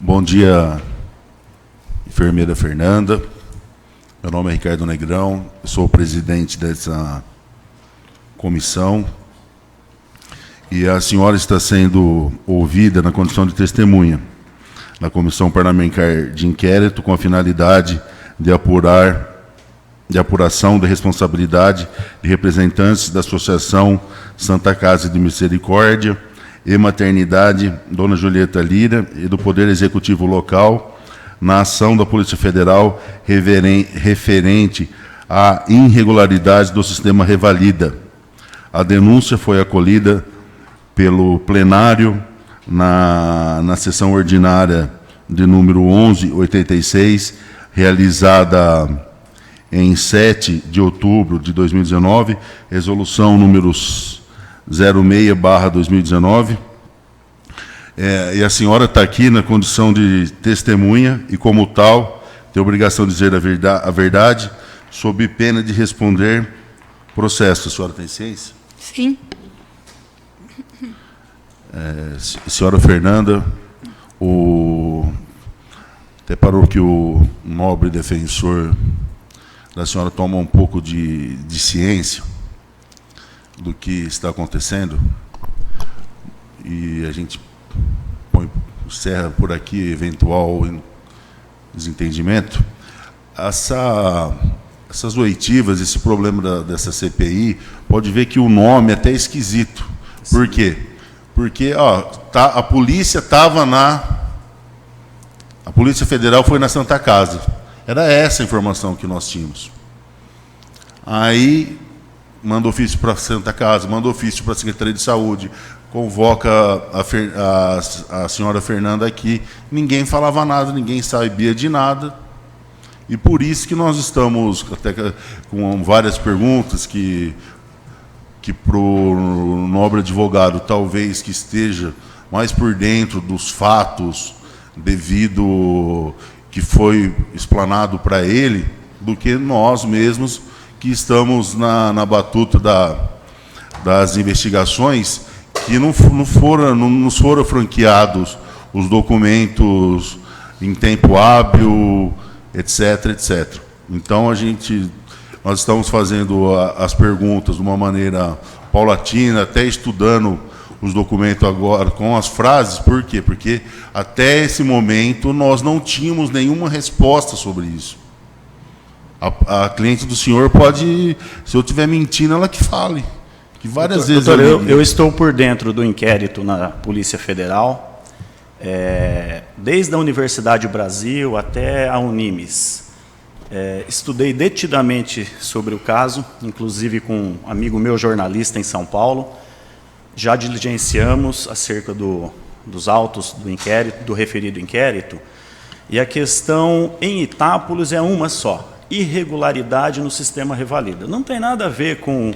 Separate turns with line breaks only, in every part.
Bom dia, enfermeira Fernanda. Meu nome é Ricardo Negrão, eu sou o presidente dessa comissão. E a senhora está sendo ouvida na condição de testemunha na Comissão Parlamentar de Inquérito, com a finalidade de apuração de responsabilidade de representantes da Associação Santa Casa de Misericórdia e Maternidade Dona Julieta Lira e do Poder Executivo Local na ação da Polícia Federal referente à irregularidade do sistema Revalida. A denúncia foi acolhida pelo plenário na sessão ordinária de número 1186, realizada em 7 de outubro de 2019, resolução números 06/2019. E a senhora está aqui na condição de testemunha e, como tal, tem a obrigação de dizer a verdade, sob pena de responder processo. A senhora tem ciência?
Sim.
Senhora Fernanda, até parou que o nobre defensor da senhora toma um pouco de ciência do que está acontecendo, e a gente encerra por aqui eventual desentendimento. Essas oitivas, esse problema dessa CPI, pode ver que o nome é até esquisito. Por quê? Porque a polícia estava a Polícia Federal foi na Santa Casa. Era essa a informação que nós tínhamos. Aí manda ofício para a Santa Casa, manda ofício para a Secretaria de Saúde, convoca a senhora Fernanda aqui, ninguém falava nada, ninguém sabia de nada. E por isso que nós estamos até com várias perguntas que para o nobre advogado, talvez que esteja mais por dentro dos fatos, devido que foi explanado para ele, do que nós mesmos que estamos na batuta das investigações, que não nos foram franqueados os documentos em tempo hábil, etc, etc. Então, nós estamos fazendo as perguntas de uma maneira paulatina, até estudando os documentos agora com as frases. Por quê? Porque até esse momento nós não tínhamos nenhuma resposta sobre isso. A cliente do senhor pode, se eu estiver mentindo, ela que fale. Que várias vezes...
Doutor, eu estou por dentro do inquérito na Polícia Federal, desde a Universidade do Brasil até a Unimes. Estudei detidamente sobre o caso, inclusive com um amigo meu jornalista em São Paulo. Já diligenciamos acerca dos autos do inquérito, do referido inquérito, e a questão em Itápolis é uma só: irregularidade no sistema Revalida. Não tem nada a ver com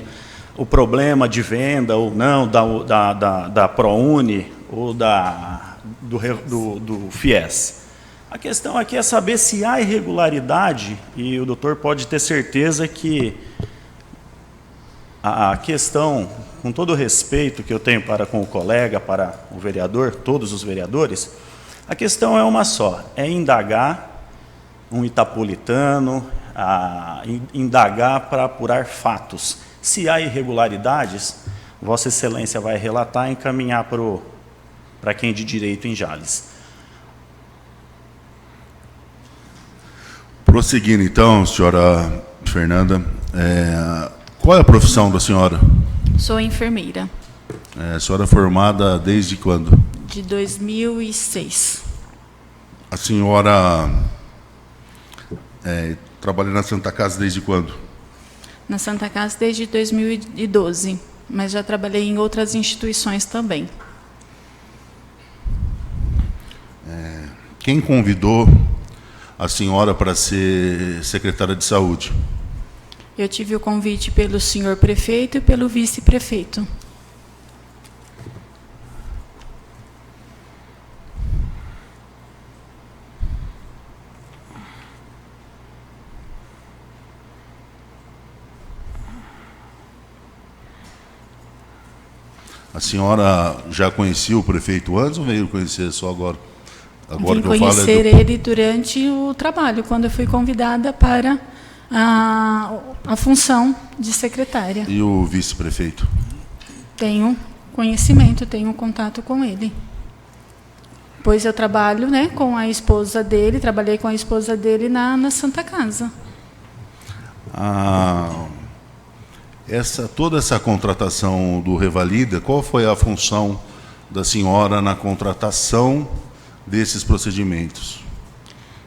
o problema de venda ou não da ProUni ou do FIES. A questão aqui é saber se há irregularidade, e o doutor pode ter certeza que a questão, com todo o respeito que eu tenho para com o colega, para o vereador, todos os vereadores, a questão é uma só: é indagar um itapolitano, indagar para apurar fatos. Se há irregularidades, Vossa Excelência vai relatar e encaminhar para quem de direito em Jales.
Prosseguindo, então, senhora Fernanda, qual é a profissão da senhora?
Sou enfermeira.
A senhora é formada desde quando?
De 2006.
A senhora trabalha na Santa Casa desde quando?
Na Santa Casa desde 2012, mas já trabalhei em outras instituições também.
Quem convidou a senhora para ser secretária de saúde?
Eu tive o convite pelo senhor prefeito e pelo vice-prefeito.
A senhora já conhecia o prefeito antes ou veio conhecer só agora?
Vim conhecer ele durante o trabalho, quando eu fui convidada para a função de secretária.
E o vice-prefeito?
Tenho conhecimento, tenho contato com ele. Pois eu trabalho, né, com a esposa dele, trabalhei com a esposa dele na Santa Casa.
Toda essa contratação do Revalida, qual foi a função da senhora na contratação desses procedimentos?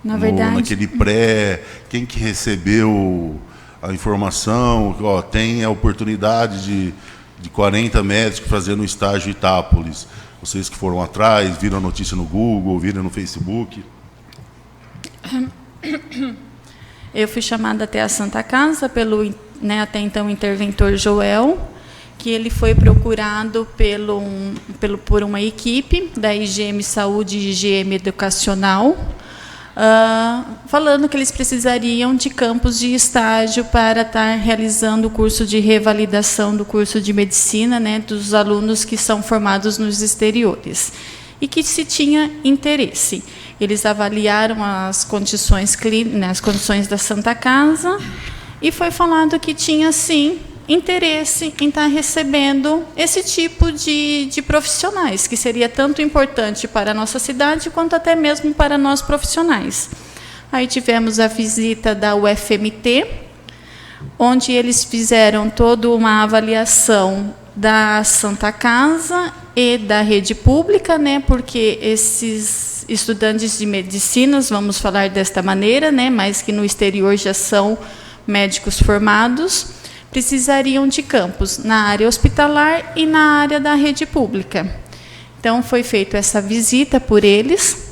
Na verdade,
naquele pré, quem que recebeu a informação, ó, tem a oportunidade de 40 médicos fazendo estágio em Itápolis. Vocês que foram atrás, viram a notícia no Google, viram no Facebook?
Eu fui chamada até a Santa Casa pelo, né, até então interventor Joel, que ele foi procurado por uma equipe da IGM Saúde e IGM Educacional, falando que eles precisariam de campos de estágio para estar realizando o curso de revalidação do curso de medicina, né, dos alunos que são formados nos exteriores, e que se tinha interesse. Eles avaliaram as condições clínicas, as condições da Santa Casa, e foi falado que tinha, sim, interesse em estar recebendo esse tipo de profissionais, que seria tanto importante para a nossa cidade, quanto até mesmo para nós profissionais. Aí tivemos a visita da UFMT, onde eles fizeram toda uma avaliação da Santa Casa e da rede pública, né, porque esses estudantes de medicinas, vamos falar desta maneira, né, mas que no exterior já são médicos formados, precisariam de campos na área hospitalar e na área da rede pública. Então, foi feita essa visita por eles.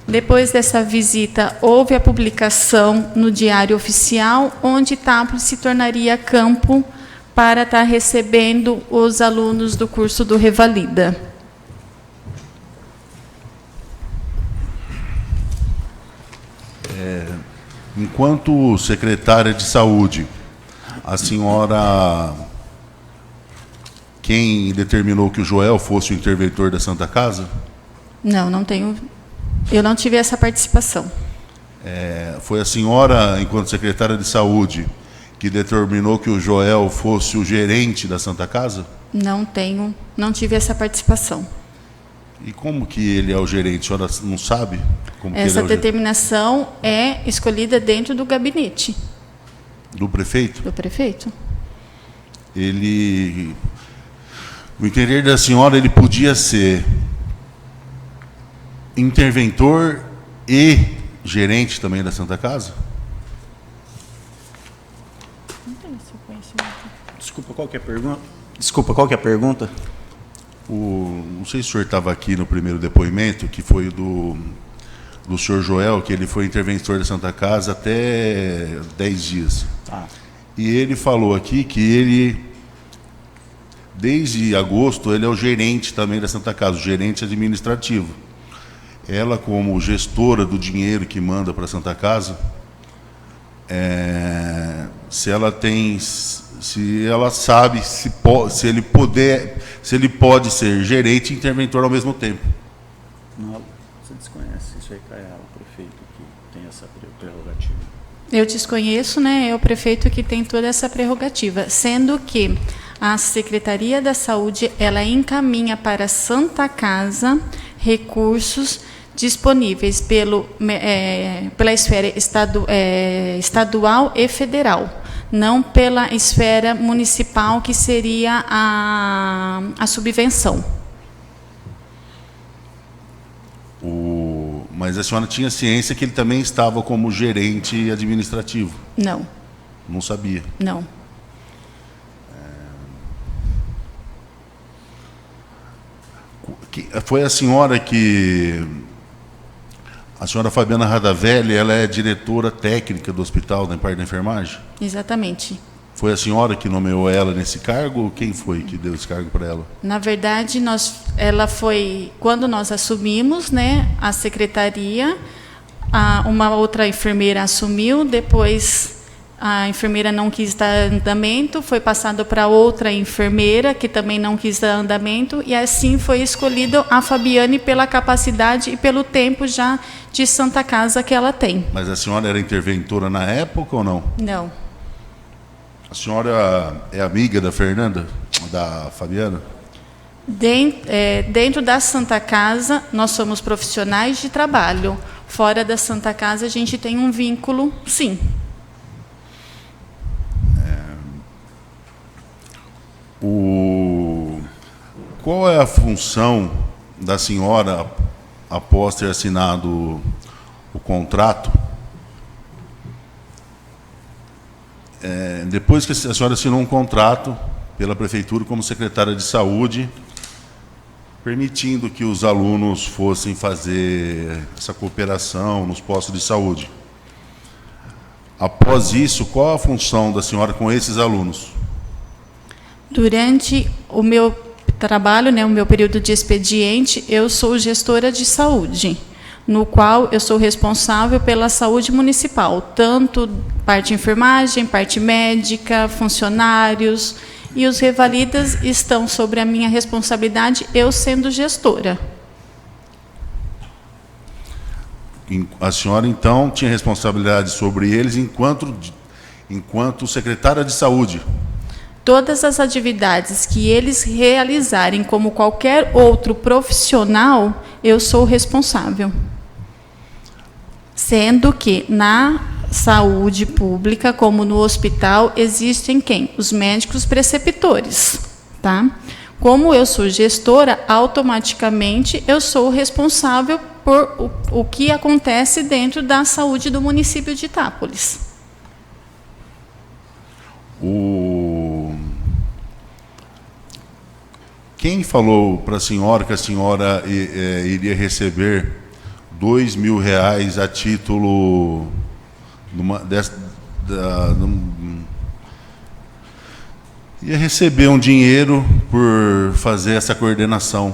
Depois dessa visita, houve a publicação no Diário Oficial, onde Itápolis se tornaria campo para estar recebendo os alunos do curso do Revalida.
Enquanto secretária de Saúde, a senhora, quem determinou que o Joel fosse o interventor da Santa Casa?
Não, eu não tive essa participação.
Foi a senhora, enquanto secretária de Saúde, que determinou que o Joel fosse o gerente da Santa Casa?
Não tive essa participação.
E como que ele é o gerente? A senhora não sabe?
Essa determinação é escolhida dentro do gabinete.
Do prefeito?
Do prefeito.
No entender da senhora, ele podia ser interventor e gerente também da Santa Casa?
Não tenho esse conhecimento.
Desculpa, qual que é a pergunta?
Não sei se o senhor estava aqui no primeiro depoimento, que foi do senhor Joel, que ele foi interventor da Santa Casa até 10 dias. E ele falou aqui que ele, desde agosto, ele é o gerente também da Santa Casa, o gerente administrativo. Ela, como gestora do dinheiro que manda para a Santa Casa, se ela sabe se ele pode ser gerente e interventor ao mesmo tempo.
Não, você desconhece, isso aí cai ela, o prefeito que tem essa prerrogativa.
Eu desconheço, né? É o prefeito que tem toda essa prerrogativa, sendo que a Secretaria da Saúde, ela encaminha para a Santa Casa recursos disponíveis pela esfera estadual e federal, não pela esfera municipal, que seria a subvenção.
Mas a senhora tinha ciência que ele também estava como gerente administrativo?
Não.
Não sabia?
Não.
Foi a senhora que... A senhora Fabiana Radavelli, ela é diretora técnica do hospital, da parte da enfermagem?
Exatamente.
Foi a senhora que nomeou ela nesse cargo, ou quem foi que deu esse cargo para ela?
Na verdade, ela foi, quando nós assumimos, né, a secretaria, uma outra enfermeira assumiu, depois A enfermeira não quis dar andamento, foi passado para outra enfermeira, que também não quis dar andamento, e assim foi escolhida a Fabiane pela capacidade e pelo tempo já de Santa Casa que ela tem.
Mas a senhora era interventora na época ou não?
Não.
A senhora é amiga da Fernanda, da Fabiana?
Dentro da Santa Casa, nós somos profissionais de trabalho. Fora da Santa Casa, a gente tem um vínculo, sim.
Qual é a função da senhora após ter assinado o contrato? Depois que a senhora assinou um contrato pela Prefeitura como secretária de Saúde, permitindo que os alunos fossem fazer essa cooperação nos postos de saúde. Após isso, qual a função da senhora com esses alunos?
Durante o meu trabalho, o meu período de expediente, eu sou gestora de saúde, no qual eu sou responsável pela saúde municipal, tanto parte enfermagem, parte médica, funcionários, e os revalidas estão sobre a minha responsabilidade, eu sendo gestora.
A senhora, então, tinha responsabilidade sobre eles enquanto secretária de saúde?
Todas as atividades que eles realizarem como qualquer outro profissional, eu sou responsável. Sendo que na saúde pública, como no hospital, existem quem? Os médicos preceptores, tá? Como eu sou gestora, automaticamente eu sou responsável por o que acontece dentro da saúde do município de Itápolis.
Quem falou para a senhora que a senhora iria receber R$2.000 a título ia receber um dinheiro por fazer essa coordenação?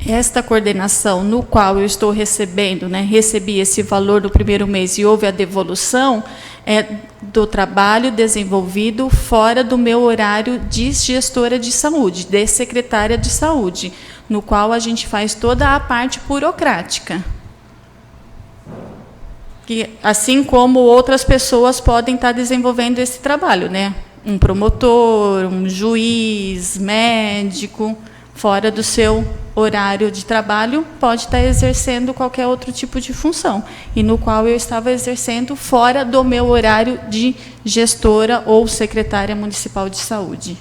Esta coordenação, no qual eu estou recebendo, recebi esse valor no primeiro mês e houve a devolução, é do trabalho desenvolvido fora do meu horário de gestora de saúde, de secretária de saúde, no qual a gente faz toda a parte burocrática. Que, assim como outras pessoas podem estar desenvolvendo esse trabalho, um promotor, um juiz, médico, fora do seu horário de trabalho, pode estar exercendo qualquer outro tipo de função, e no qual eu estava exercendo fora do meu horário de gestora ou secretária municipal de saúde.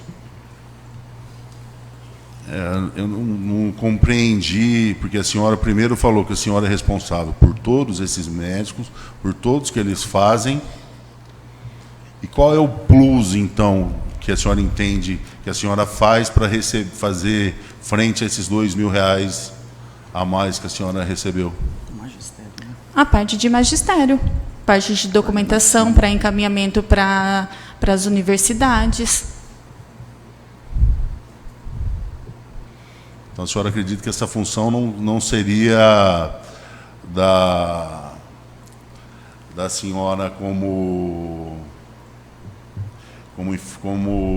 Eu não compreendi, porque a senhora primeiro falou que a senhora é responsável por todos esses médicos, por todos que eles fazem, e qual é o plus, então, que a senhora entende que a senhora faz para fazer frente a esses R$2.000 a mais que a senhora recebeu?
A parte de magistério, parte de documentação para encaminhamento para as universidades.
Então a senhora acredita que essa função não seria da senhora como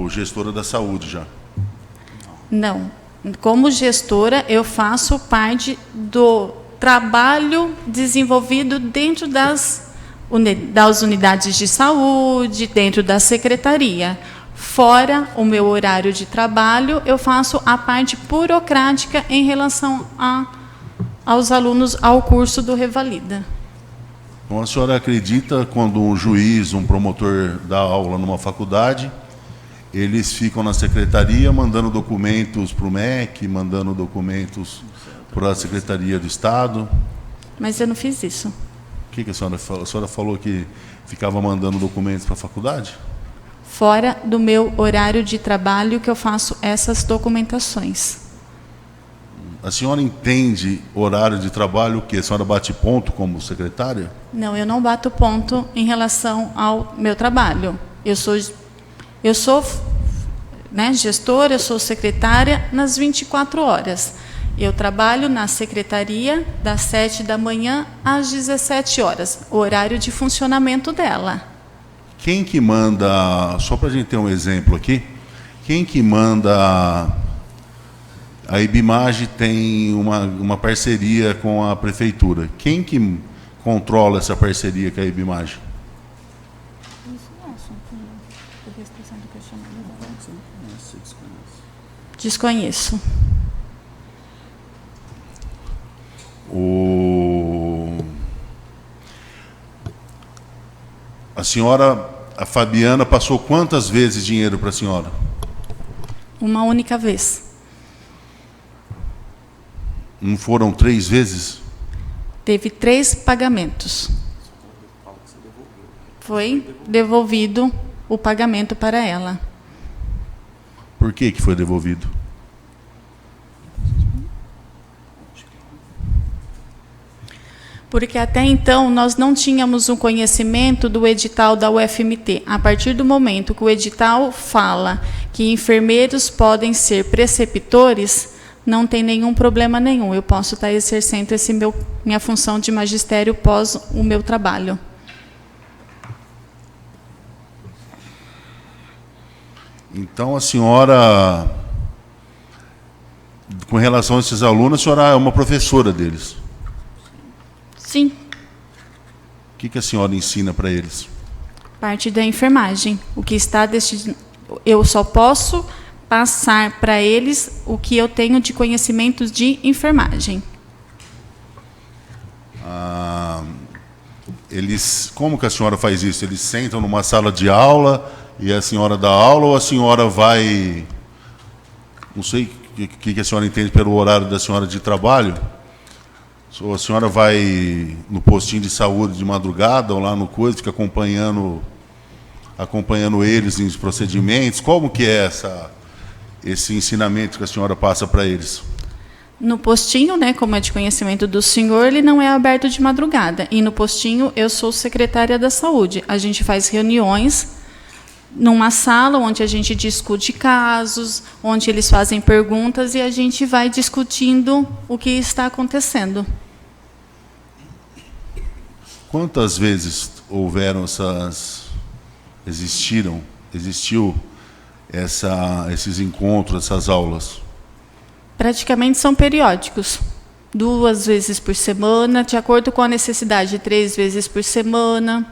gestora da saúde já?
Não. Como gestora, eu faço parte do trabalho desenvolvido dentro das unidades de saúde, dentro da secretaria. Fora o meu horário de trabalho, eu faço a parte burocrática em relação aos alunos ao curso do Revalida.
Então, a senhora acredita quando um juiz, um promotor dá aula numa faculdade, eles ficam na secretaria mandando documentos para o MEC, mandando documentos para a Secretaria do Estado?
Mas eu não fiz isso.
O que a senhora falou? A senhora falou que ficava mandando documentos para a faculdade?
Fora do meu horário de trabalho que eu faço essas documentações.
A senhora entende horário de trabalho o quê? A senhora bate ponto como secretária?
Não, eu não bato ponto em relação ao meu trabalho. Eu sou gestora, eu sou secretária nas 24 horas. Eu trabalho na secretaria das 7 da manhã às 17 horas, o horário de funcionamento dela.
quem que manda, só para a gente ter um exemplo aqui, quem que manda, a IBIMAGE tem uma parceria com a prefeitura. Quem que controla essa parceria com a IBIMAGE?
Desconheço.
A senhora, a Fabiana, passou quantas vezes dinheiro para a senhora?
Uma única vez.
Não foram 3 vezes?
Teve 3 pagamentos. Foi devolvido o pagamento para ela.
Por que foi devolvido?
Porque até então nós não tínhamos um conhecimento do edital da UFMT. A partir do momento que o edital fala que enfermeiros podem ser preceptores, não tem nenhum problema nenhum. Eu posso estar exercendo minha função de magistério pós o meu trabalho.
Então, a senhora, com relação a esses alunos, a senhora é uma professora deles?
Sim.
O que a senhora ensina para eles?
Parte da enfermagem. O que está destinado, eu só posso passar para eles o que eu tenho de conhecimentos de enfermagem.
Como que a senhora faz isso? Eles sentam numa sala de aula e a senhora dá aula, ou a senhora vai... Não sei o que a senhora entende pelo horário da senhora de trabalho. Ou a senhora vai no postinho de saúde de madrugada ou lá no coisa, fica acompanhando eles nos procedimentos. Como que é esse ensinamento que a senhora passa para eles?
No postinho, né, como é de conhecimento do senhor, ele não é aberto de madrugada. E no postinho eu sou secretária da saúde. A gente faz reuniões numa sala onde a gente discute casos, onde eles fazem perguntas e a gente vai discutindo o que está acontecendo.
Quantas vezes existiu esses encontros, essas aulas?
Praticamente são periódicos. 2 vezes por semana, de acordo com a necessidade, 3 vezes por semana.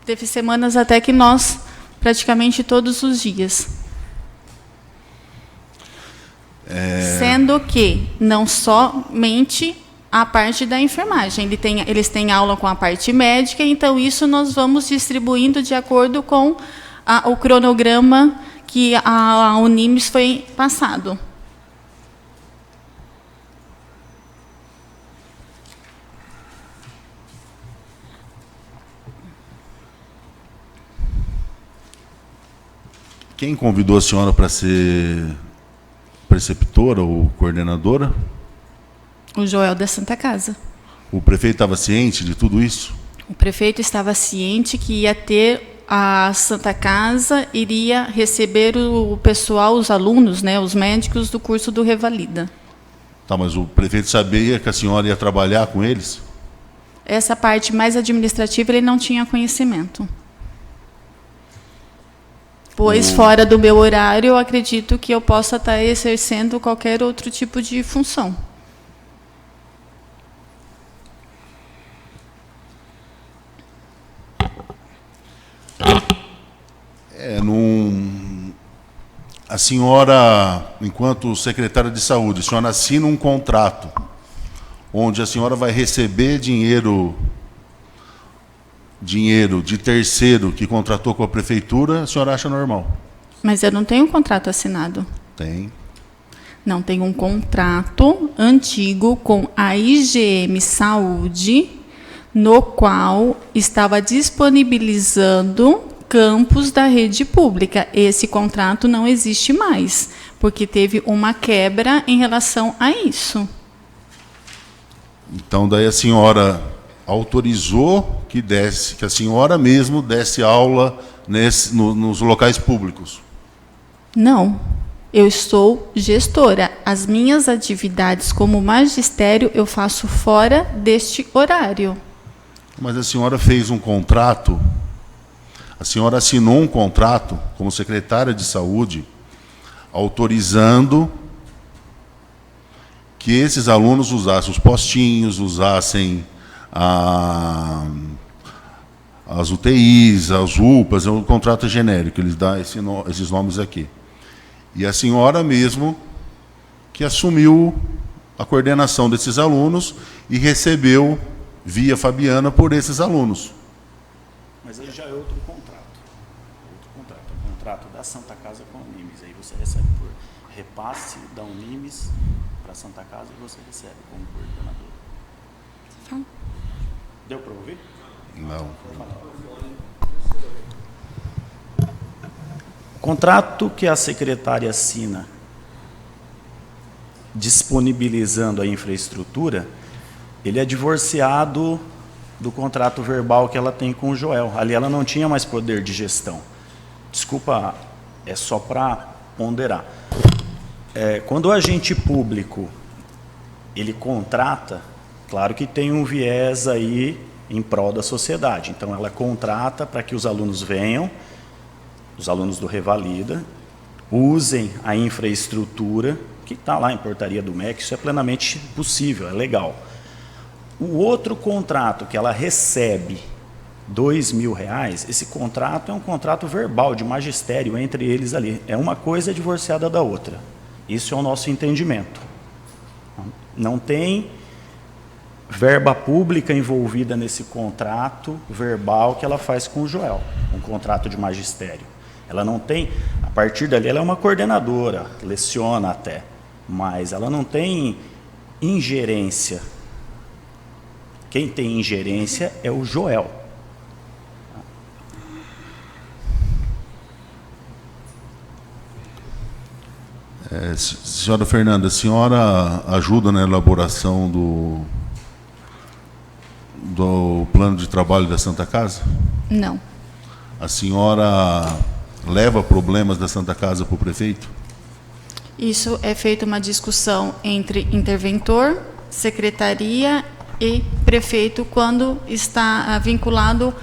Teve semanas até que nós, praticamente todos os dias. Sendo que não somente a parte da enfermagem. Eles têm aula com a parte médica, então isso nós vamos distribuindo de acordo com o cronograma que a Unimes foi passado.
Quem convidou a senhora para ser preceptora ou coordenadora?
O Joel da Santa Casa.
O prefeito estava ciente de tudo isso?
O prefeito estava ciente que ia ter a Santa Casa, iria receber o pessoal, os alunos, né, os médicos do curso do Revalida.
Tá, mas o prefeito sabia que a senhora ia trabalhar com eles?
Essa parte mais administrativa ele não tinha conhecimento. Pois, fora do meu horário, eu acredito que eu possa estar exercendo qualquer outro tipo de função.
A senhora, enquanto secretária de saúde, a senhora assina um contrato onde a senhora vai receber dinheiro de terceiro que contratou com a prefeitura, a senhora acha normal?
Mas eu não tenho um contrato assinado.
Tem.
Não, tem um contrato antigo com a IGM Saúde, no qual estava disponibilizando campos da rede pública. Esse contrato não existe mais, porque teve uma quebra em relação a isso.
Então, daí a senhora autorizou que a senhora mesmo desse aula nos locais públicos?
Não. Eu sou gestora. As minhas atividades como magistério eu faço fora deste horário.
Mas a senhora fez um contrato A senhora assinou um contrato como secretária de saúde autorizando que esses alunos usassem os postinhos, usassem as UTIs, as UPAs, é um contrato genérico, eles dão esses nomes aqui. E a senhora mesmo que assumiu a coordenação desses alunos e recebeu, via Fabiana, por esses alunos.
Mas aí já é outro contrato. Outro contrato. É o contrato da Santa Casa com a Unimes. Aí você recebe por repasse da Unimes para a Santa Casa e você recebe como coordenador. Deu para ouvir?
Não.
O contrato que a secretária assina disponibilizando a infraestrutura, ele é divorciado do contrato verbal que ela tem com o Joel. Ali ela não tinha mais poder de gestão. Desculpa, é só para ponderar. Quando o agente público ele contrata, claro que tem um viés aí em prol da sociedade. Então ela contrata para que os alunos venham, os alunos do Revalida, usem a infraestrutura que está lá em portaria do MEC, isso é plenamente possível, é legal. O outro contrato que ela recebe R$2.000, esse contrato é um contrato verbal, de magistério entre eles ali. É uma coisa divorciada da outra. Isso é o nosso entendimento. Não tem verba pública envolvida nesse contrato verbal que ela faz com o Joel, um contrato de magistério. Ela não tem, a partir dali ela é uma coordenadora, leciona até, mas ela não tem ingerência. Quem tem ingerência é o Joel.
Senhora Fernanda, a senhora ajuda na elaboração do plano de trabalho da Santa Casa?
Não.
A senhora leva problemas da Santa Casa para o prefeito?
Isso é feita uma discussão entre interventor, secretaria e prefeito quando está vinculado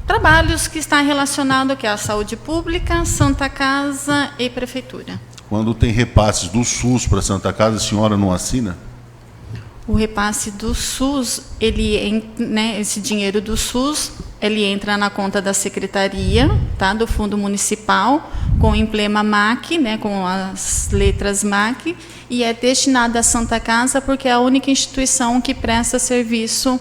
trabalhos que está relacionado à saúde pública, Santa Casa e prefeitura.
Quando tem repasses do SUS para a Santa Casa, a senhora não assina?
O repasse do SUS, esse dinheiro do SUS, ele entra na conta da secretaria, tá, do Fundo Municipal, com o emblema MAC, com as letras MAC, e é destinado à Santa Casa porque é a única instituição que presta serviço,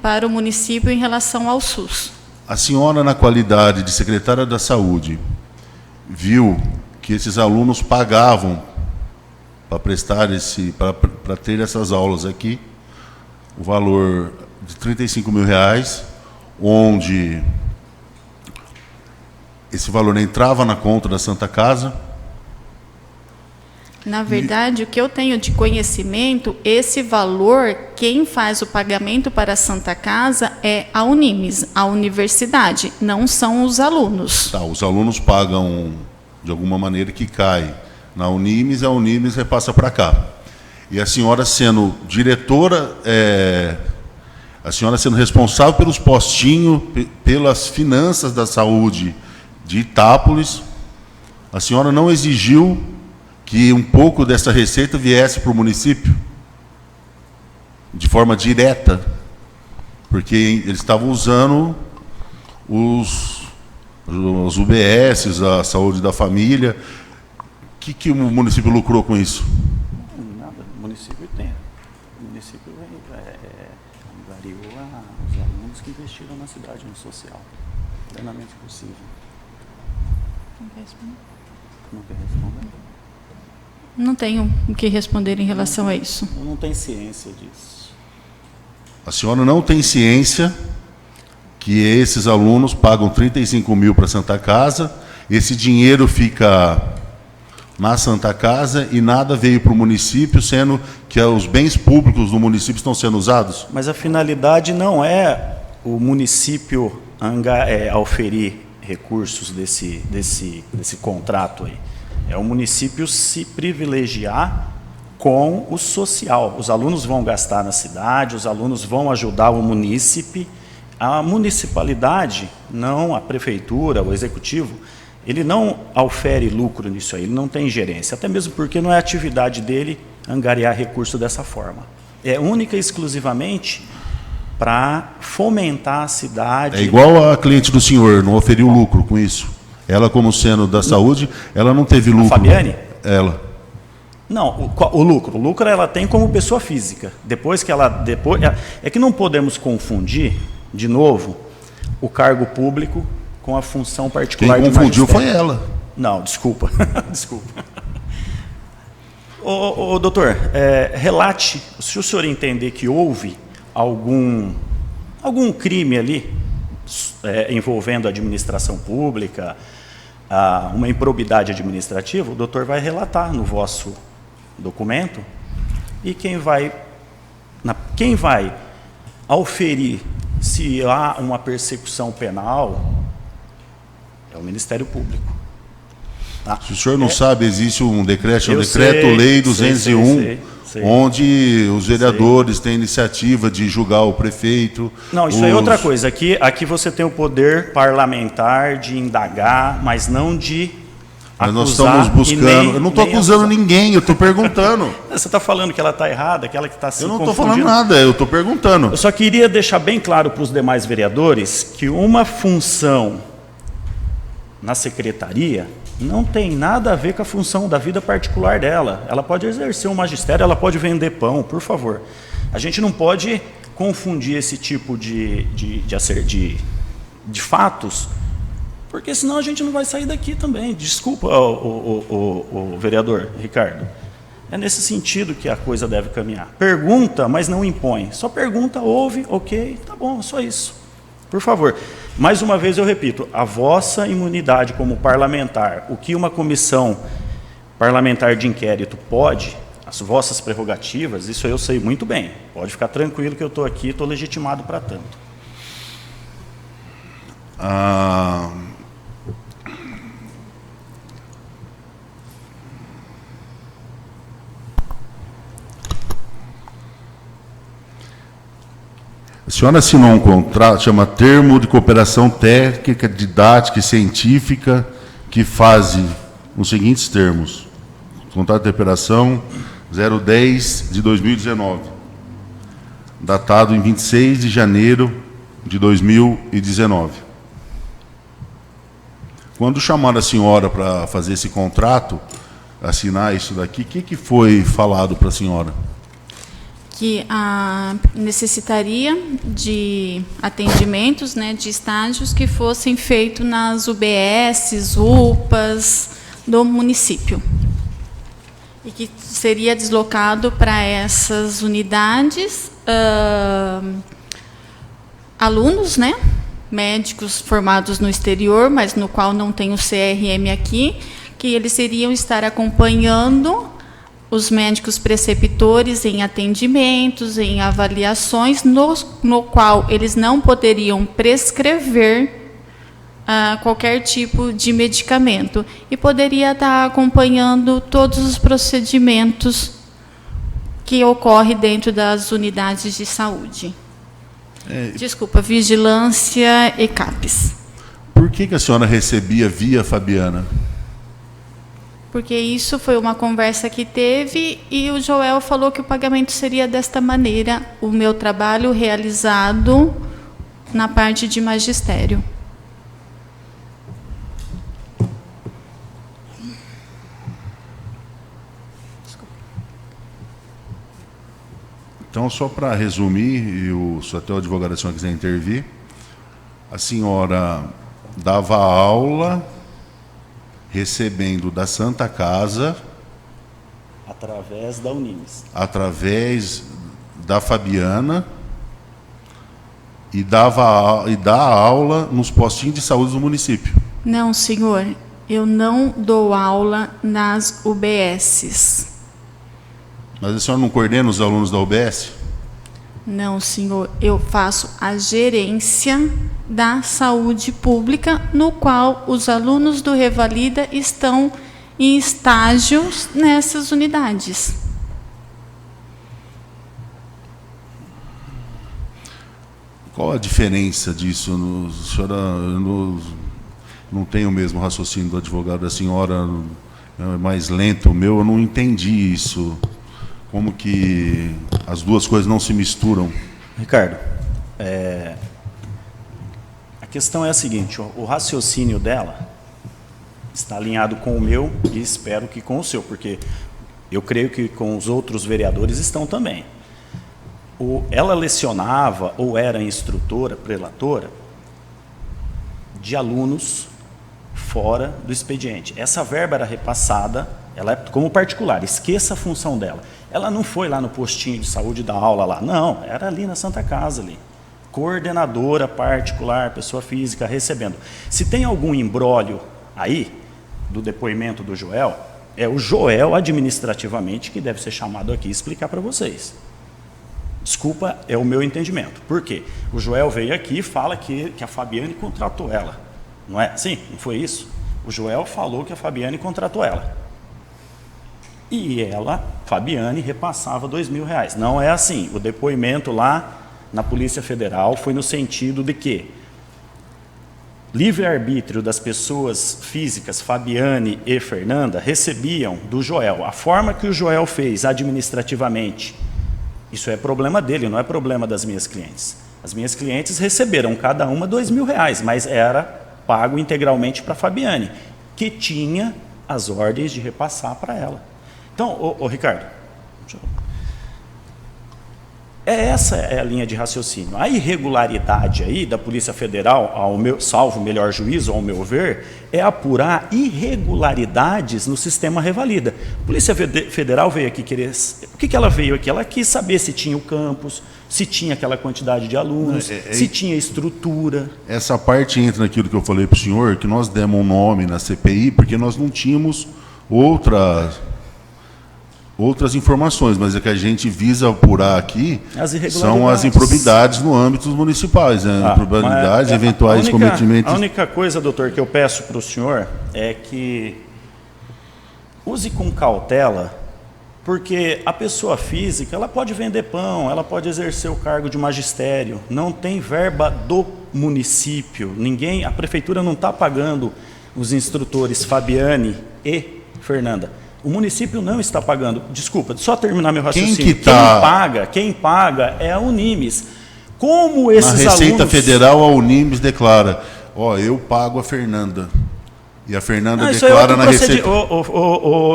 para o município em relação ao SUS.
A senhora, na qualidade de secretária da Saúde, viu que esses alunos pagavam para para ter essas aulas aqui, o valor de R$35 mil, onde esse valor entrava na conta da Santa Casa?
Na verdade, o que eu tenho de conhecimento, esse valor, quem faz o pagamento para a Santa Casa é a Unimes, a universidade, não são os alunos.
Tá, os alunos pagam de alguma maneira que cai na Unimes, a Unimes repassa para cá. E a senhora sendo diretora, a senhora sendo responsável pelos postinhos, pelas finanças da saúde de Itápolis, a senhora não exigiu que um pouco dessa receita viesse para o município? De forma direta? Porque eles estavam usando os UBSs, a saúde da família. O que o município lucrou com isso?
Nada, o município tem. O município angariou os alunos que investiram na cidade, no social. Plenamente possível.
Não quer responder?
Não quer responder?
Não tenho o que responder em relação a isso.
Eu não tenho ciência disso.
A senhora não tem ciência que esses alunos pagam R$35 mil para a Santa Casa, esse dinheiro fica na Santa Casa e nada veio para o município, sendo que os bens públicos do município estão sendo usados?
Mas a finalidade não é o município auferir recursos desse contrato aí. É o município se privilegiar com o social. Os alunos vão gastar na cidade, os alunos vão ajudar o munícipe A municipalidade, não a prefeitura, o executivo, ele não aufere lucro nisso aí, ele não tem gerência, até mesmo porque não é atividade dele angariar recurso dessa forma. É única e exclusivamente para fomentar a cidade.
É igual a cliente do senhor, não oferiu lucro com isso. Ela, como sendo da saúde, ela não teve lucro.
A Fabiane?
Ela.
Não, o lucro ela tem como pessoa física. É que não podemos confundir, de novo, o cargo público com a função particular.
Quem confundiu foi ela.
Não, desculpa. Desculpa. Doutor, relate, se o senhor entender que houve algum crime ali envolvendo a administração pública, uma improbidade administrativa, o doutor vai relatar no vosso documento, e quem vai auferir se há uma persecução penal é o Ministério Público.
Se o senhor não sabe, existe um decreto,
sei,
Lei 201,
sei.
onde os vereadores têm iniciativa de julgar o prefeito.
Não, isso aí é outra coisa. Aqui você tem o poder parlamentar de indagar, mas não de
Mas nós
acusar.
estamos buscando. Eu não estou acusando ninguém, eu estou perguntando.
Você está falando que ela está errada, aquela que está se confundindo?
Eu não estou falando nada, eu estou perguntando.
Eu só queria deixar bem claro para os demais vereadores que uma função na secretaria não tem nada a ver com a função da vida particular dela. Ela pode exercer um magistério, ela pode vender pão, por favor. A gente não pode confundir esse tipo de fatos, porque senão a gente não vai sair daqui também. Desculpa, o vereador Ricardo. É nesse sentido que a coisa deve caminhar. Pergunta, mas não impõe. Só pergunta, ouve, ok, tá bom, só isso. Por favor. Mais uma vez eu repito, a vossa imunidade como parlamentar, o que uma comissão parlamentar de inquérito pode, as vossas prerrogativas, isso eu sei muito bem. Pode ficar tranquilo que eu estou aqui, estou legitimado para tanto.
A senhora assinou um contrato, chama Termo de Cooperação Técnica, Didática e Científica, que faz os seguintes termos. Contrato de operação 010 de 2019, datado em 26 de janeiro de 2019. Quando chamaram a senhora para fazer esse contrato, assinar isso daqui, o que foi falado para a senhora?
Que necessitaria de atendimentos, né, de estágios que fossem feitos nas UBSs, UPAs do município. E que seria deslocado para essas unidades alunos, né, médicos formados no exterior, mas no qual não tem o CRM aqui, que eles iriam estar acompanhando os médicos preceptores em atendimentos, em avaliações, no qual eles não poderiam prescrever qualquer tipo de medicamento e poderia estar acompanhando todos os procedimentos que ocorrem dentro das unidades de saúde. Desculpa, vigilância e CAPES.
Por que a senhora recebia via Fabiana?
Porque isso foi uma conversa que teve e o Joel falou que o pagamento seria desta maneira, o meu trabalho realizado na parte de magistério.
Então, só para resumir, e se até o advogado da senhora quiser intervir, a senhora dava aula recebendo da Santa Casa,
através da Unimes,
através da Fabiana, e dá aula nos postinhos de saúde do município.
Não, senhor, eu não dou aula nas UBSs.
Mas a senhora não coordena os alunos da UBS?
Não, senhor, eu faço a gerência da saúde pública, no qual os alunos do Revalida estão em estágios nessas unidades.
Qual a diferença disso? A senhora não tem o mesmo raciocínio do advogado da senhora, é mais lento o meu, eu não entendi isso. Como que as duas coisas não se misturam?
Ricardo, a questão é a seguinte, o raciocínio dela está alinhado com o meu e espero que com o seu, porque eu creio que com os outros vereadores estão também. Ela lecionava ou era instrutora, prelatora, de alunos fora do expediente. Essa verba era repassada, ela é como particular, esqueça a função dela. Ela não foi lá no postinho de saúde dar aula lá, não, era ali na Santa Casa, ali. Coordenadora particular, pessoa física, recebendo. Se tem algum imbróglio aí, do depoimento do Joel, é o Joel administrativamente que deve ser chamado aqui e explicar para vocês. Desculpa, é o meu entendimento. Por quê? O Joel veio aqui e fala que a Fabiane contratou ela. Não é? Sim, não foi isso? O Joel falou que a Fabiane contratou ela. E ela, Fabiane, repassava R$2.000. Não é assim. O depoimento lá na Polícia Federal foi no sentido de que livre-arbítrio das pessoas físicas, Fabiane e Fernanda, recebiam do Joel. A forma que o Joel fez administrativamente, isso é problema dele, não é problema das minhas clientes. As minhas clientes receberam cada uma R$2.000, mas era pago integralmente para a Fabiane, que tinha as ordens de repassar para ela. Então, Ricardo, essa é a linha de raciocínio. A irregularidade aí da Polícia Federal, salvo o melhor juízo, ao meu ver, é apurar irregularidades no sistema Revalida. A Polícia Federal veio aqui querer... O que ela veio aqui? Ela quis saber se tinha o campus, se tinha aquela quantidade de alunos, se tinha estrutura.
Essa parte entra naquilo que eu falei para o senhor, que nós demos um nome na CPI, porque nós não tínhamos outras informações, mas é que a gente visa apurar aqui são as improbidades no âmbito dos municipais, né? Improbidades, eventuais cometimentos.
A única coisa, doutor, que eu peço para o senhor é que use com cautela, porque a pessoa física ela pode vender pão, ela pode exercer o cargo de magistério, não tem verba do município, a prefeitura não está pagando os instrutores Fabiane e Fernanda. O município não está pagando. Desculpa, só terminar meu raciocínio. Quem paga é a Unimes. Como esses alunos... Na Receita
Federal, a Unimes declara, eu pago a Fernanda. E a Fernanda declara na Receita...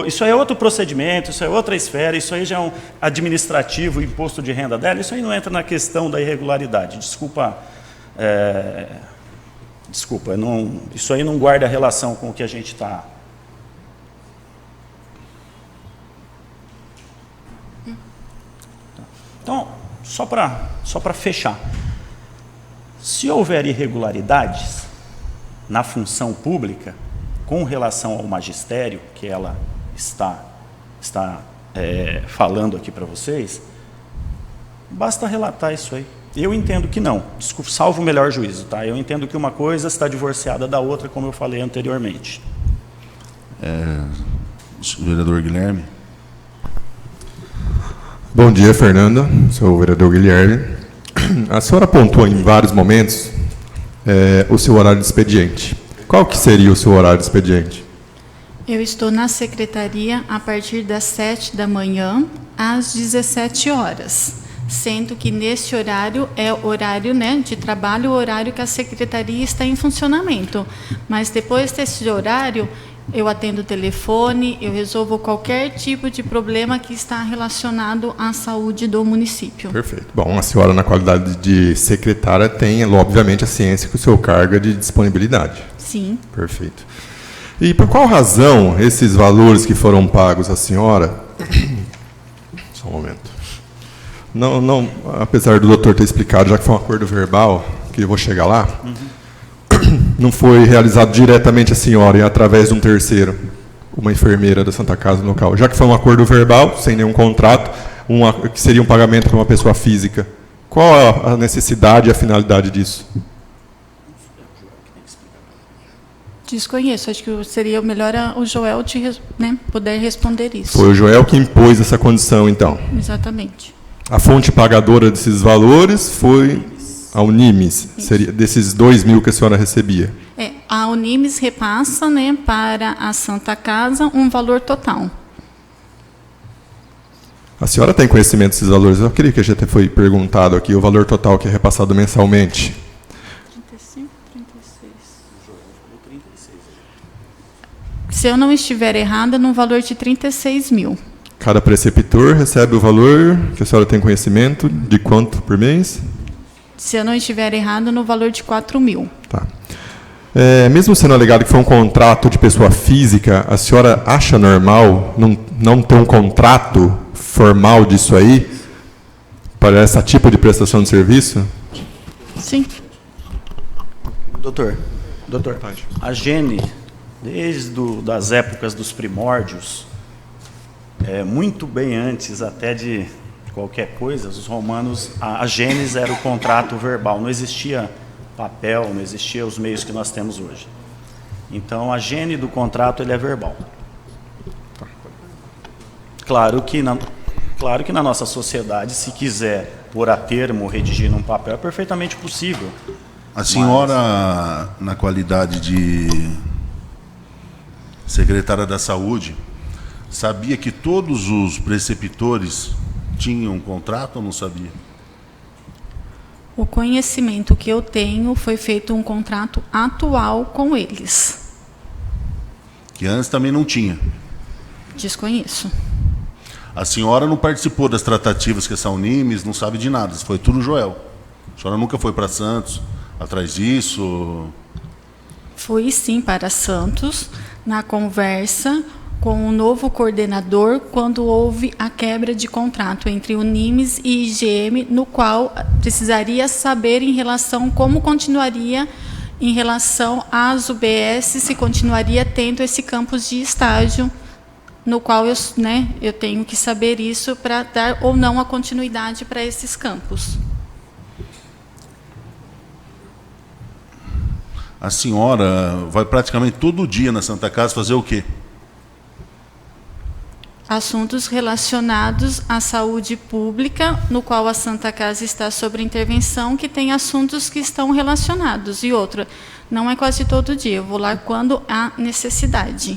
Isso aí é outro procedimento, isso é outra esfera, isso aí já é um administrativo, imposto de renda dela, isso aí não entra na questão da irregularidade. Desculpa, isso aí não guarda relação com o que a gente está... Então, só para fechar, se houver irregularidades na função pública com relação ao magistério, que ela está falando aqui para vocês, basta relatar isso aí. Eu entendo que não, desculpa, salvo o melhor juízo, tá? Eu entendo que uma coisa está divorciada da outra, como eu falei anteriormente.
Vereador Guilherme.
Bom dia, Fernanda. Sou o vereador Guilherme. A senhora apontou em vários momentos o seu horário de expediente. Qual que seria o seu horário de expediente?
Eu estou na secretaria a partir das 7 da manhã às 17 horas, sendo que nesse horário é o horário de trabalho, o horário que a secretaria está em funcionamento. Mas depois desse horário... eu atendo o telefone, eu resolvo qualquer tipo de problema que está relacionado à saúde do município.
Perfeito. Bom, a senhora, na qualidade de secretária, tem, obviamente, a ciência que o seu cargo é de disponibilidade.
Sim.
Perfeito. E por qual razão esses valores que foram pagos à senhora... Só um momento. Não, apesar do doutor ter explicado, já que foi um acordo verbal, que eu vou chegar lá... não foi realizado diretamente a senhora e através de um terceiro, uma enfermeira da Santa Casa no local. Já que foi um acordo verbal, sem nenhum contrato, que seria um pagamento para uma pessoa física. Qual a necessidade e a finalidade disso?
Desconheço, acho que seria melhor o Joel poder responder isso.
Foi o Joel que impôs essa condição, então?
Exatamente.
A fonte pagadora desses valores foi A Unimes, seria desses 2 mil que a senhora recebia?
A Unimes repassa, né, para a Santa Casa um valor total.
A senhora tem conhecimento desses valores? Eu queria que já foi perguntado aqui o valor total que é repassado mensalmente.
35, 36. Se eu não estiver errada, no valor de 36 mil.
Cada preceptor recebe o valor que a senhora tem conhecimento de quanto por mês?
Se eu não estiver errado, no valor de 4 mil.
Tá. Mesmo sendo alegado que foi um contrato de pessoa física, a senhora acha normal não ter um contrato formal disso aí para esse tipo de prestação de serviço?
Sim.
Doutor, a Gene, desde das épocas dos primórdios, muito bem antes até de qualquer coisa, os romanos, a Gênesis era o contrato verbal, não existia papel, não existia os meios que nós temos hoje. Então, a gênese do contrato ele é verbal. Claro que na nossa sociedade, se quiser pôr a termo, redigir num papel, é perfeitamente possível.
A senhora, na qualidade de secretária da Saúde, sabia que todos os preceptores tinham um contrato ou não sabia?
O conhecimento que eu tenho foi feito um contrato atual com eles.
Que antes também não tinha.
Desconheço.
A senhora não participou das tratativas que essa Unimes, não sabe de nada, foi tudo Joel. A senhora nunca foi para Santos atrás disso?
Fui sim para Santos, na conversa com o novo coordenador, quando houve a quebra de contrato entre Unimes e IGM, no qual precisaria saber em relação como continuaria em relação às UBS, se continuaria tendo esse campus de estágio, no qual eu tenho que saber isso para dar ou não a continuidade para esses campos.
A senhora vai praticamente todo dia na Santa Casa fazer o quê?
Assuntos relacionados à saúde pública, no qual a Santa Casa está sob intervenção, que tem assuntos que estão relacionados. E outra, não é quase todo dia, eu vou lá quando há necessidade.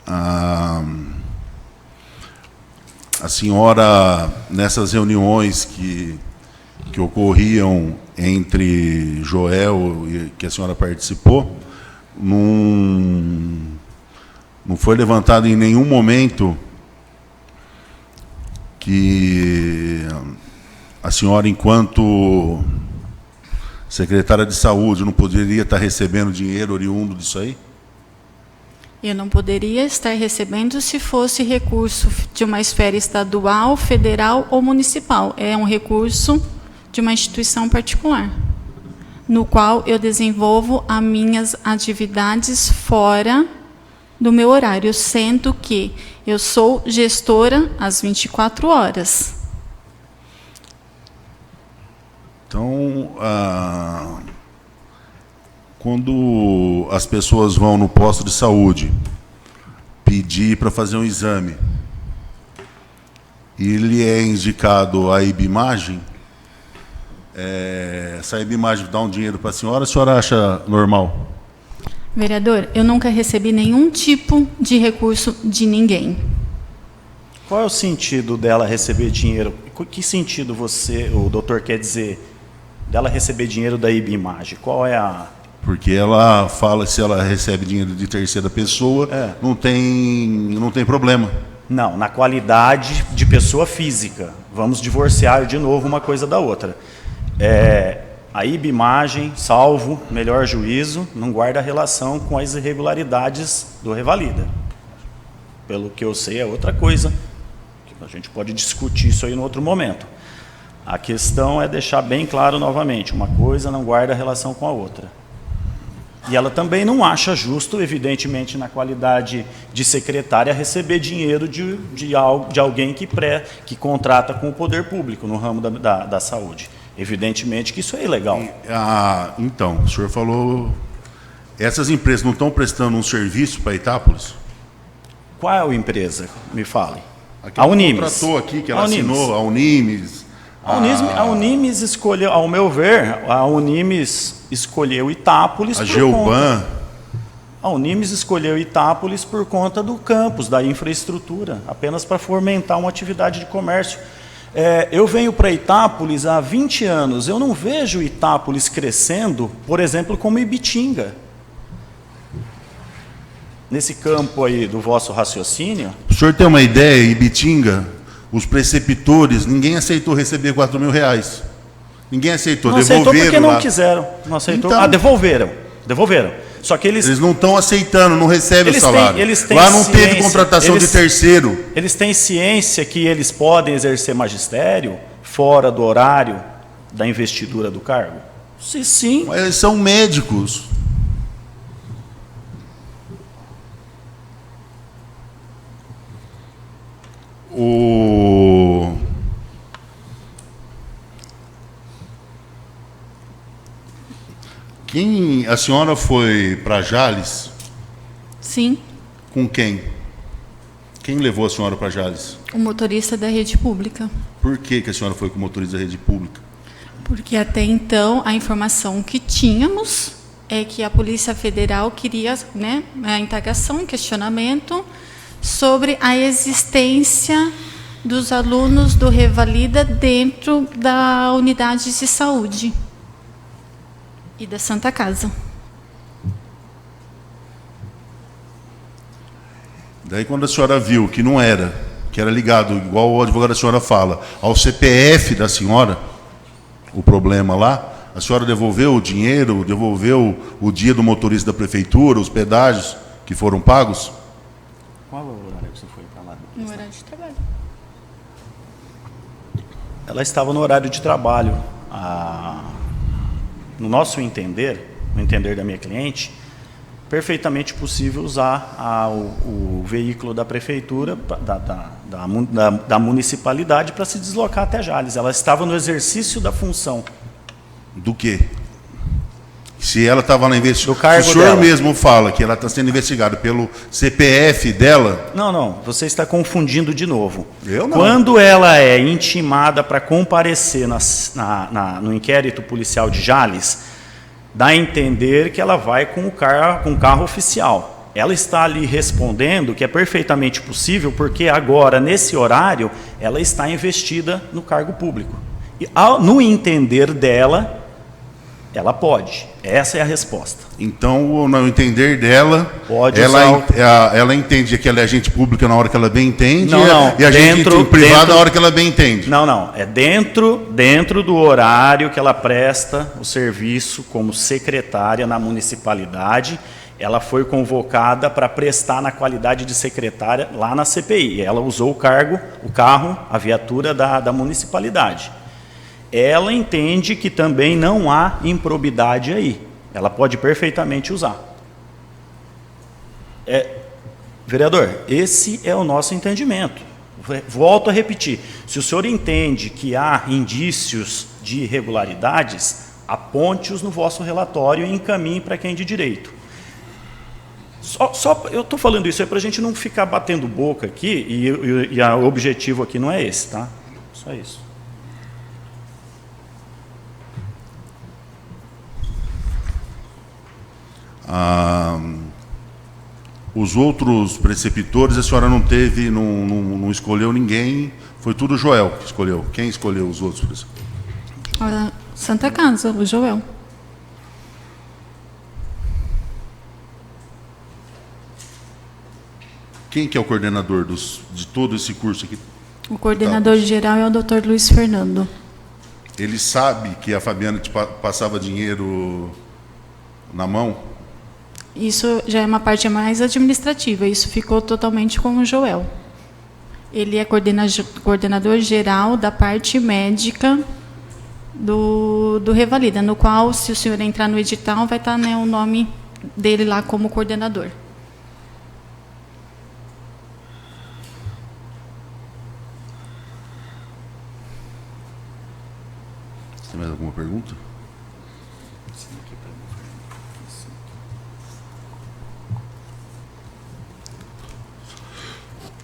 A senhora, nessas reuniões que ocorriam entre Joel e que a senhora participou, não foi levantado em nenhum momento que a senhora, enquanto secretária de saúde, não poderia estar recebendo dinheiro oriundo disso aí?
Eu não poderia estar recebendo se fosse recurso de uma esfera estadual, federal ou municipal. É um recurso de uma instituição particular, no qual eu desenvolvo as minhas atividades fora do meu horário, sendo que eu sou gestora às 24 horas.
Então, quando as pessoas vão no posto de saúde pedir para fazer um exame, e lhe é indicado a IBimagem, essa IBimagem dá um dinheiro para a senhora acha normal?
Vereador, eu nunca recebi nenhum tipo de recurso de ninguém.
Qual é o sentido dela receber dinheiro? Que sentido o doutor quer dizer dela receber dinheiro da IBimagem? Qual é a...
Porque ela fala que se ela recebe dinheiro de terceira pessoa, não tem problema.
Não, na qualidade de pessoa física. Vamos divorciar de novo uma coisa da outra. A IBimagem, salvo melhor juízo, não guarda relação com as irregularidades do Revalida. Pelo que eu sei, é outra coisa. A gente pode discutir isso aí em outro momento. A questão é deixar bem claro novamente, uma coisa não guarda relação com a outra. E ela também não acha justo, evidentemente, na qualidade de secretária, receber dinheiro de alguém que contrata com o poder público no ramo da saúde. Evidentemente que isso é ilegal.
Então, o senhor falou... Essas empresas não estão prestando um serviço para Itápolis?
Qual é a empresa? Me fale.
A Unimes. Contratou aqui, que ela
Unimes.
assinou, a Unimes,
A Unimes escolheu, ao meu ver, a Unimes escolheu Itápolis.
A Geoban.
A Unimes escolheu Itápolis por conta do campus, da infraestrutura, apenas para fomentar uma atividade de comércio. Eu venho para Itápolis há 20 anos, eu não vejo Itápolis crescendo, por exemplo, como Ibitinga. Nesse campo aí do vosso raciocínio.
O senhor tem uma ideia, Ibitinga, os preceptores, ninguém aceitou receber R$4.000. Ninguém aceitou,
não
devolveram
aceitou porque não
lá.
quiseram. Não aceitou.
Então,
devolveram. Só que eles
não estão aceitando, não recebem o salário. Lá não teve contratação de terceiro.
Eles têm ciência que eles podem exercer magistério fora do horário da investidura do cargo? Sim.
Mas eles são médicos. A senhora foi para Jales?
Sim.
Com quem? Quem levou a senhora para Jales?
O motorista da rede pública.
Por que a senhora foi com o motorista da rede pública?
Porque até então a informação que tínhamos é que a Polícia Federal queria, né, a indagação, questionamento sobre a existência dos alunos do Revalida dentro da unidade de saúde e da Santa Casa.
Daí quando a senhora viu que não era, que era ligado, igual o advogado da senhora fala, ao CPF da senhora, o problema lá, a senhora devolveu o dinheiro, devolveu o dia do motorista da prefeitura, os pedágios que foram pagos?
Qual é o horário que você foi para lá?
No horário de trabalho.
Ela estava no horário de trabalho. No nosso entender, no entender da minha cliente, perfeitamente possível usar o veículo da prefeitura, da municipalidade, para se deslocar até Jales. Ela estava no exercício da função.
Do quê? Se ela estava na investigação.
Do cargo
o senhor
dela.
mesmo fala que ela está sendo investigada pelo CPF dela.
Não, você está confundindo de novo.
Eu não.
Quando ela é intimada para comparecer no inquérito policial de Jales, dá a entender que ela vai com o carro oficial. Ela está ali respondendo que é perfeitamente possível, porque agora, nesse horário, ela está investida no cargo público. E, no entender dela, ela pode. Essa é a resposta.
Então, no entender dela,
Pode
ela entende que ela é agente pública na hora que ela bem entende,
Não.
e agente privado na hora que ela bem entende.
Não. É dentro do horário que ela presta o serviço como secretária na municipalidade. Ela foi convocada para prestar na qualidade de secretária lá na CPI. Ela usou o carro, a viatura da municipalidade. Ela entende que também não há improbidade aí. Ela pode perfeitamente usar. Vereador, esse é o nosso entendimento. Volto a repetir. Se o senhor entende que há indícios de irregularidades, aponte-os no vosso relatório e encaminhe para quem de direito. Eu estou falando isso aí para a gente não ficar batendo boca aqui, e o objetivo aqui não é esse, tá? Só isso.
Os outros preceptores, a senhora não teve, não escolheu ninguém, foi tudo o Joel que escolheu. Quem escolheu os outros preceptores?
Santa Casa, o Joel.
Quem que é o coordenador de todo esse curso aqui?
O coordenador geral é o Dr. Luiz Fernando.
Ele sabe que a Fabiana te passava dinheiro na mão?
Isso já é uma parte mais administrativa, isso ficou totalmente com o Joel. Ele é coordenador geral da parte médica do Revalida, no qual, se o senhor entrar no edital, vai estar, né, o nome dele lá como coordenador.
Você tem mais alguma pergunta?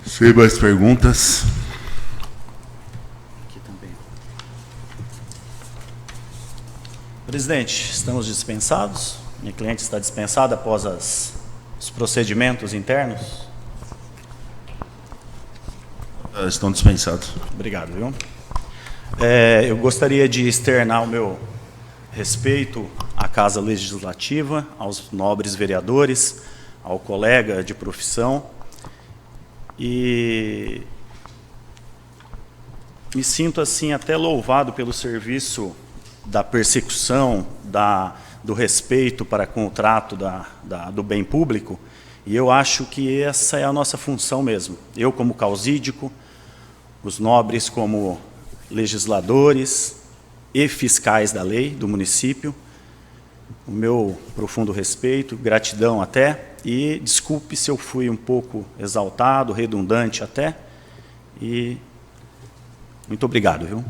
Sem mais perguntas.
Aqui também. Presidente, estamos dispensados. Minha cliente está dispensada após os procedimentos internos.
Estão dispensados.
Obrigado, viu? Eu gostaria de externar o meu respeito à Casa Legislativa, aos nobres vereadores, ao colega de profissão, e me sinto assim até louvado pelo serviço da persecução, do respeito para com o trato do bem público, e eu acho que essa é a nossa função mesmo. Eu como causídico, os nobres como legisladores e fiscais da lei do município, o meu profundo respeito, gratidão até, e desculpe se eu fui um pouco exaltado, redundante até, e muito obrigado, viu?